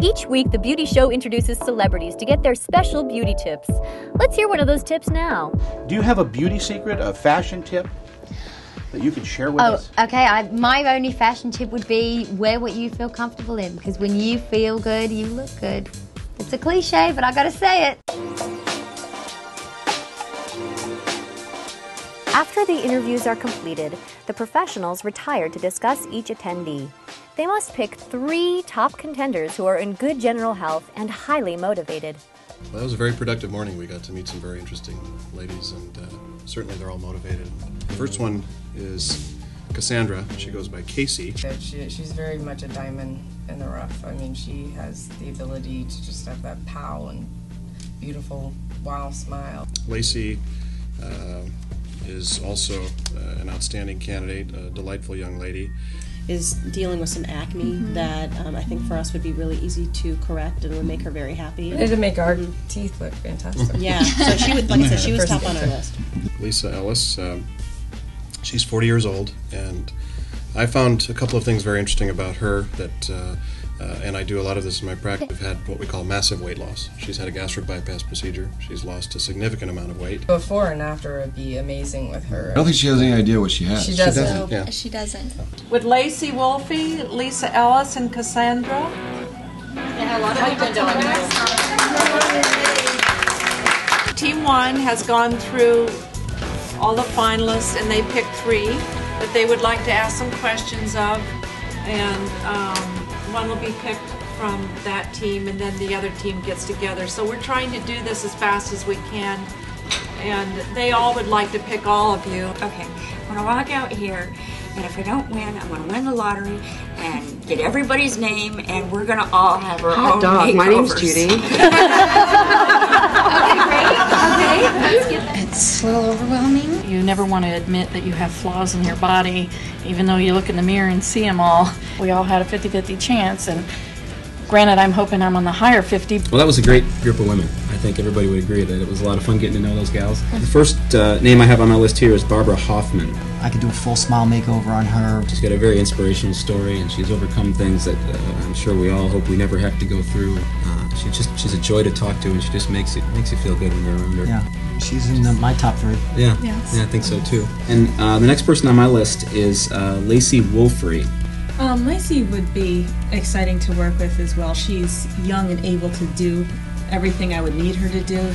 Each week, the beauty show introduces celebrities to get their special beauty tips. Let's hear one of those tips now. Do you have a beauty secret, a fashion tip that you could share with us? Okay. My only fashion tip would be wear what you feel comfortable in, because when you feel good, you look good. It's a cliche, but I gotta say it. After the interviews are completed, the professionals retire to discuss each attendee. They must pick 3 top contenders who are in good general health and highly motivated. Well, that was a very productive morning. We got to meet some very interesting ladies, and certainly they're all motivated. The first one is Cassandra. She goes by Casey. She's very much a diamond in the rough. I mean, she has the ability to just have that pow and beautiful, wow smile. Lacey is also an outstanding candidate, a delightful young lady. Is dealing with some acne that I think for us would be really easy to correct and would make her very happy. It'd make our teeth look fantastic. Yeah, so she would, like I said, she was top on our list. Lisa Ellis, she's 40 years old, and I found a couple of things very interesting about her that, and I do a lot of this in my practice. We've had what we call massive weight loss. She's had a gastric bypass procedure. She's lost a significant amount of weight. Before and after would be amazing with her. I don't think she has any idea what she has. She doesn't. Yeah. She doesn't. With Lacey Wolfe, Lisa Ellis, and Cassandra. Team 1 has gone through all the finalists, and they picked 3 that they would like to ask some questions of, and one will be picked from that team, and then the other team gets together. So we're trying to do this as fast as we can, and they all would like to pick all of you. Okay, I'm gonna walk out here, and if I don't win, I'm gonna win the lottery and get everybody's name, and we're gonna all have our own makeovers. My name's Judy. It's a little overwhelming. You never want to admit that you have flaws in your body, even though you look in the mirror and see them all. We all had a 50-50 chance, and granted, I'm hoping I'm on the higher 50. Well, that was a great group of women. I think everybody would agree that it was a lot of fun getting to know those gals. The first name I have on my list here is Barbara Hoffman. I could do a full smile makeover on her. She's got a very inspirational story, and she's overcome things that I'm sure we all hope we never have to go through. She's a joy to talk to, and she just makes you feel good when you're around her. Yeah, she's in my top 3. Yeah, yes. Yeah, I think so too. And the next person on my list is Lacey Wolfe. Lacey would be exciting to work with as well. She's young and able to do everything I would need her to do.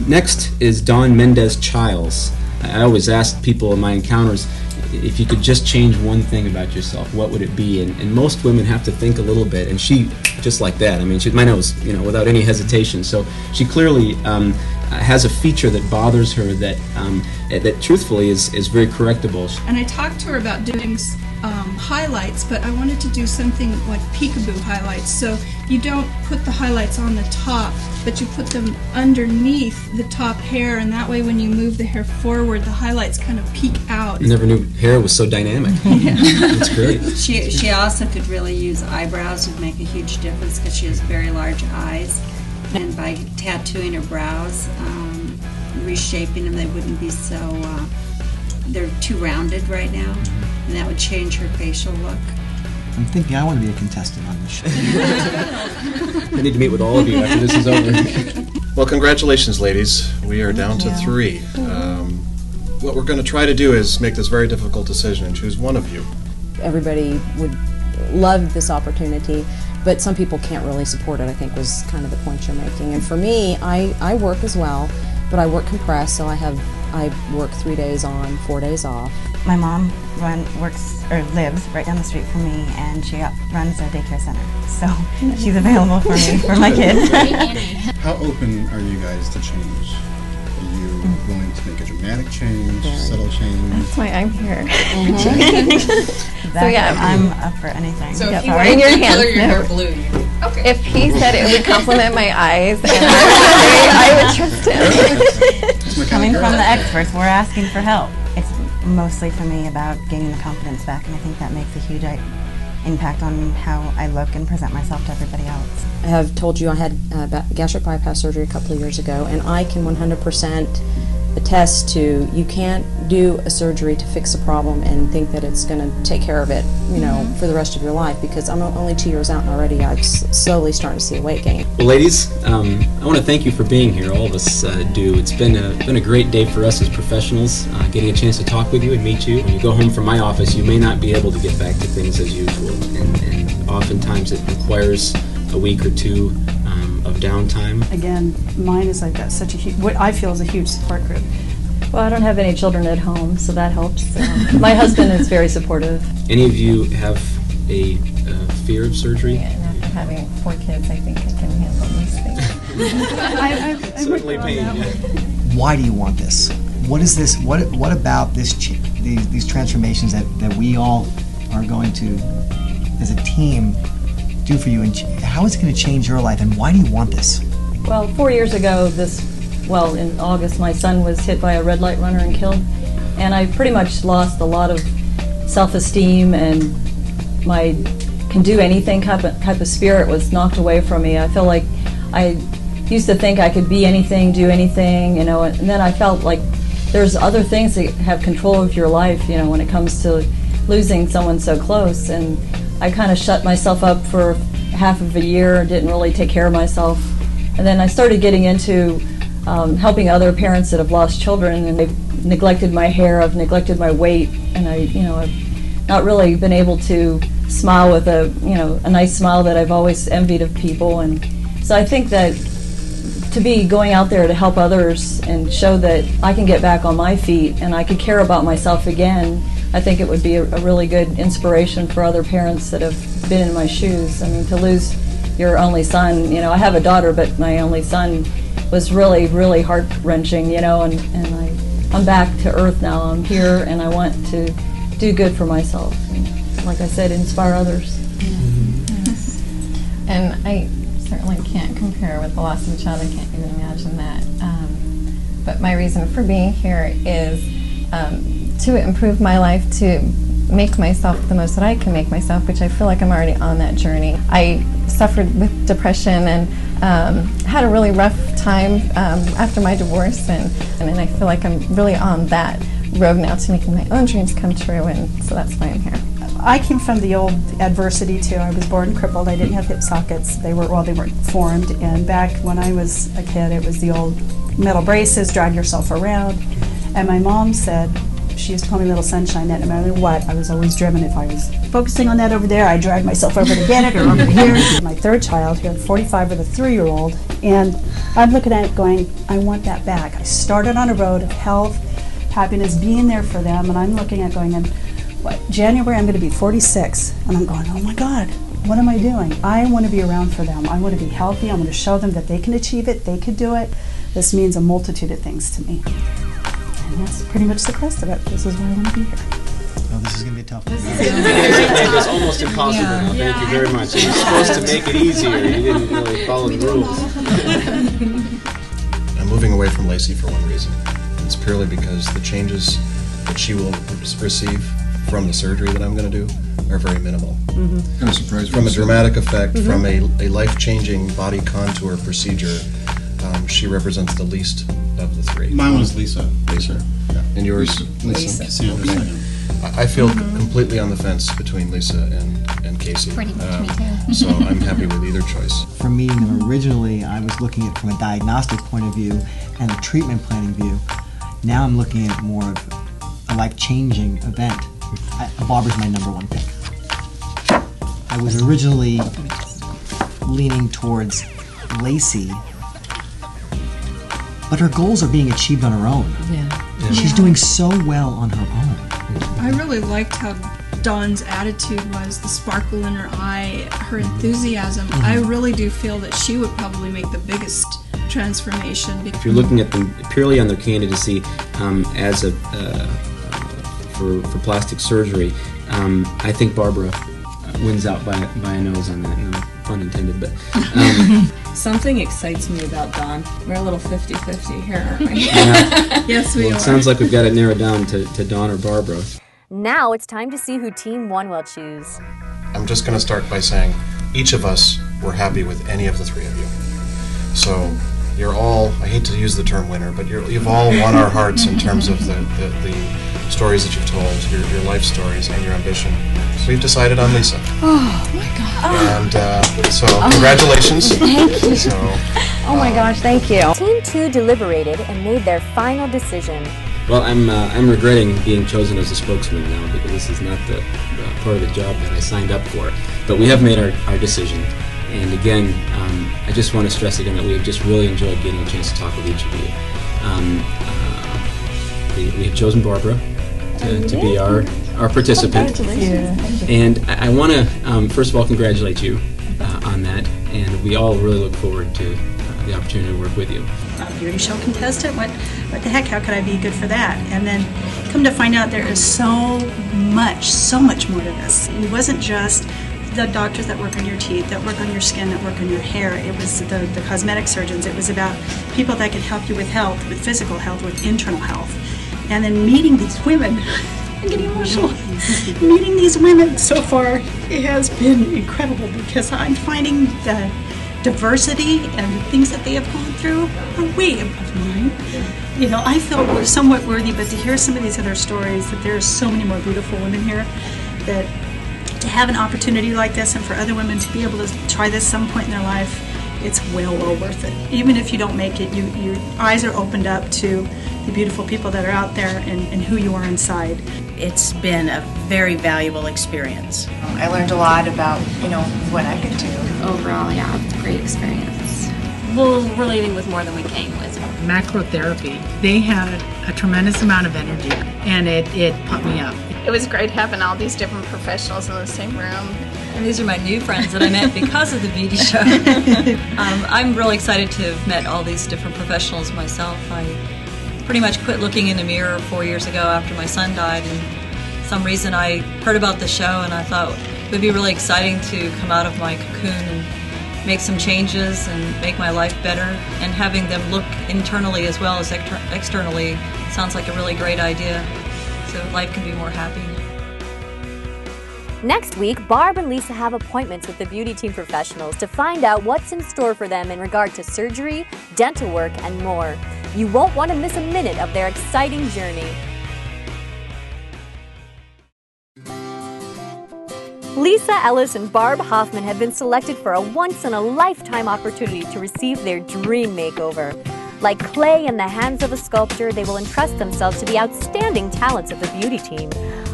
Next is Dawn Mendez-Childs. I always ask people in my encounters, if you could just change one thing about yourself, what would it be? And most women have to think a little bit, and she, just like that, I mean, my nose, without any hesitation. So she clearly has a feature that bothers her that truthfully is very correctable. And I talked to her about doing highlights, but I wanted to do something like peekaboo highlights. So you don't put the highlights on the top, but you put them underneath the top hair, and that way when you move the hair forward, the highlights kind of peek out. I never knew hair was so dynamic. Yeah. That's great. She also could really use eyebrows. Would make a huge difference because she has very large eyes, and by tattooing her brows, reshaping them, they wouldn't be so they're too rounded right now, and that would change her facial look. I'm thinking I want to be a contestant on this show. I need to meet with all of you after this is over. Well, congratulations, ladies. We are down to 3. What we're going to try to do is make this very difficult decision and choose one of you. Everybody would love this opportunity, but some people can't really support it, I think was kind of the point you're making. And for me, I work as well, but I work compressed, so I work 3 days on, 4 days off. My mom lives right down the street from me, and she runs a daycare center, so she's available for me, for my kids. How open are you guys to change? Are you willing to make a dramatic change, subtle change? That's why I'm here. So yeah, I'm up for anything. So if you wanted to color your hair blue, okay. If he said it would compliment my eyes, I would trust him. Coming from the experts, we're asking for help. It's mostly for me about gaining the confidence back, and I think that makes a huge impact on how I look and present myself to everybody else. I have told you I had gastric bypass surgery a couple of years ago, and I can 100% attest to, you can't do a surgery to fix a problem and think that it's going to take care of it, you know, for the rest of your life, because I'm only 2 years out and already I'm slowly starting to see a weight gain. Well, ladies, I want to thank you for being here. All of us do. It's been a great day for us as professionals, getting a chance to talk with you and meet you. When you go home from my office, you may not be able to get back to things as usual, and oftentimes it requires a week or two of downtime. Again, mine is, I've got such a huge, what I feel is a huge support group. Well, I don't have any children at home, so that helps. My husband is very supportive. Any of you have a fear of surgery? Yeah, and after having 4 kids, I think I can handle these things. Certainly pain. Why do you want this? What is this? What about this? These transformations that we all are going to, as a team, do for you, and how is it going to change your life, and why do you want this? Well, 4 years ago, in August, my son was hit by a red light runner and killed, and I pretty much lost a lot of self-esteem, and my can do anything type of spirit was knocked away from me. I feel like I used to think I could be anything, do anything, you know, and then I felt like there's other things that have control of your life, you know, when it comes to losing someone so close. And I kind of shut myself up for half of a year, didn't really take care of myself. And then I started getting into helping other parents that have lost children, and they've neglected my hair, I've neglected my weight, and I've not really been able to smile with a nice smile that I've always envied of people. And so I think that to be going out there to help others and show that I can get back on my feet and I can care about myself again, I think it would be a really good inspiration for other parents that have been in my shoes. I mean, to lose your only son, you know, I have a daughter, but my only son was really, really heart-wrenching, you know, and I'm back to earth now. I'm here, and I want to do good for myself. And like I said, inspire others. Yes. And I certainly can't compare with the loss of a child. I can't even imagine that. But my reason for being here is to improve my life, to make myself the most that I can make myself, which I feel like I'm already on that journey. I suffered with depression and had a really rough time after my divorce, and I feel like I'm really on that road now to making my own dreams come true, and so that's why I'm here. I came from the old adversity too. I was born crippled. I didn't have hip sockets. They weren't formed. And back when I was a kid, it was the old metal braces, drag yourself around. And my mom said, she used to call me Little Sunshine, that no matter what, I was always driven. If I was focusing on that over there, I dragged myself over to get it, or over here. My third child, here at 45 with a 3-year-old, and I'm looking at it going, I want that back. I started on a road of health, happiness, being there for them, and I'm looking at going, in January I'm going to be 46, and I'm going, oh my God, what am I doing? I want to be around for them. I want to be healthy. I want to show them that they can achieve it, they can do it. This means a multitude of things to me. And that's pretty much the crest of it. This is why I want to be here. Oh, this is going to be a tough one. It's almost impossible now. Thank you very much. You were supposed to make it easier. You didn't really follow the rules. I'm moving away from Lacey for one reason. It's purely because the changes that she will receive from the surgery that I'm going to do are very minimal. Kind of surprised. From a dramatic effect, from a life-changing body contour procedure, she represents the least of the 3. Mine was Lisa. Lisa. Yeah. And yours? Lisa. Okay. I feel completely on the fence between Lisa and Casey. Pretty much me too. So I'm happy with either choice. For me, originally I was looking at it from a diagnostic point of view and a treatment planning view. Now I'm looking at more of a life-changing event. Barbara's my #1 pick. I was originally leaning towards Lacey, but her goals are being achieved on her own. Yeah. She's doing so well on her own. I really liked how Dawn's attitude was, the sparkle in her eye, her enthusiasm. I really do feel that she would probably make the biggest transformation. If you're looking at them purely on their candidacy as for plastic surgery, I think Barbara wins out by a nose on that. No pun intended, but. Something excites me about Dawn. We're a little 50-50 here, aren't we? Yeah. Yes, we Well, are. it sounds like we've got it narrowed down to Dawn or Barbara. Now it's time to see who Team 1 will choose. I'm just going to start by saying each of us were happy with any of the 3 of you. So you're all, I hate to use the term winner, but you've all won our hearts in terms of the stories that you've told, your life stories and your ambition. So we've decided on Lisa. Oh my God. And so congratulations. Thank you. So, oh my gosh, thank you. Team 2 deliberated and made their final decision. Well, I'm regretting being chosen as a spokesman now because this is not the part of the job that I signed up for. But we have made our decision. And again, I just want to stress again that we have just really enjoyed getting a chance to talk with each of you. We have chosen Barbara to be our participant. And I want to, first of all, congratulate you on that. And we all really look forward to the opportunity to work with you. A beauty show contestant? What the heck? How could I be good for that? And then come to find out there is so much more to this. It wasn't just the doctors that work on your teeth, that work on your skin, that work on your hair. It was the cosmetic surgeons. It was about people that could help you with health, with physical health, with internal health. And then meeting these women, I'm getting emotional. Meeting these women so far, it has been incredible because I'm finding the diversity and the things that they have gone through are way above mine. You know, I felt we're somewhat worthy, but to hear some of these other stories, that there are so many more beautiful women here, that to have an opportunity like this and for other women to be able to try this some point in their life, it's well worth it. Even if you don't make it, your eyes are opened up to the beautiful people that are out there and who you are inside. It's been a very valuable experience. I learned a lot about, what I could do. Overall, yeah, it's a great experience. Well, we're leaving with more than we came with. Macrotherapy. They had a tremendous amount of energy, and it pumped me up. It was great having all these different professionals in the same room. And these are my new friends that I met because of the beauty show. I'm really excited to have met all these different professionals myself. I pretty much quit looking in the mirror 4 years ago after my son died, and for some reason I heard about the show and I thought it would be really exciting to come out of my cocoon and make some changes and make my life better, and having them look internally as well as externally sounds like a really great idea, so life can be more happy. Next week, Barb and Lisa have appointments with the beauty team professionals to find out what's in store for them in regard to surgery, dental work, and more. You won't want to miss a minute of their exciting journey. Lisa Ellis and Barb Hoffman have been selected for a once-in-a-lifetime opportunity to receive their dream makeover. Like clay in the hands of a sculptor, they will entrust themselves to the outstanding talents of the beauty team.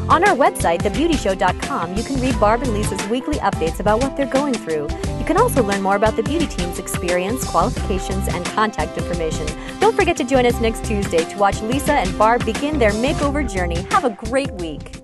On our website, thebeautyshow.com, you can read Barb and Lisa's weekly updates about what they're going through. You can also learn more about the beauty team's experience, qualifications, and contact information. Don't forget to join us next Tuesday to watch Lisa and Barb begin their makeover journey. Have a great week.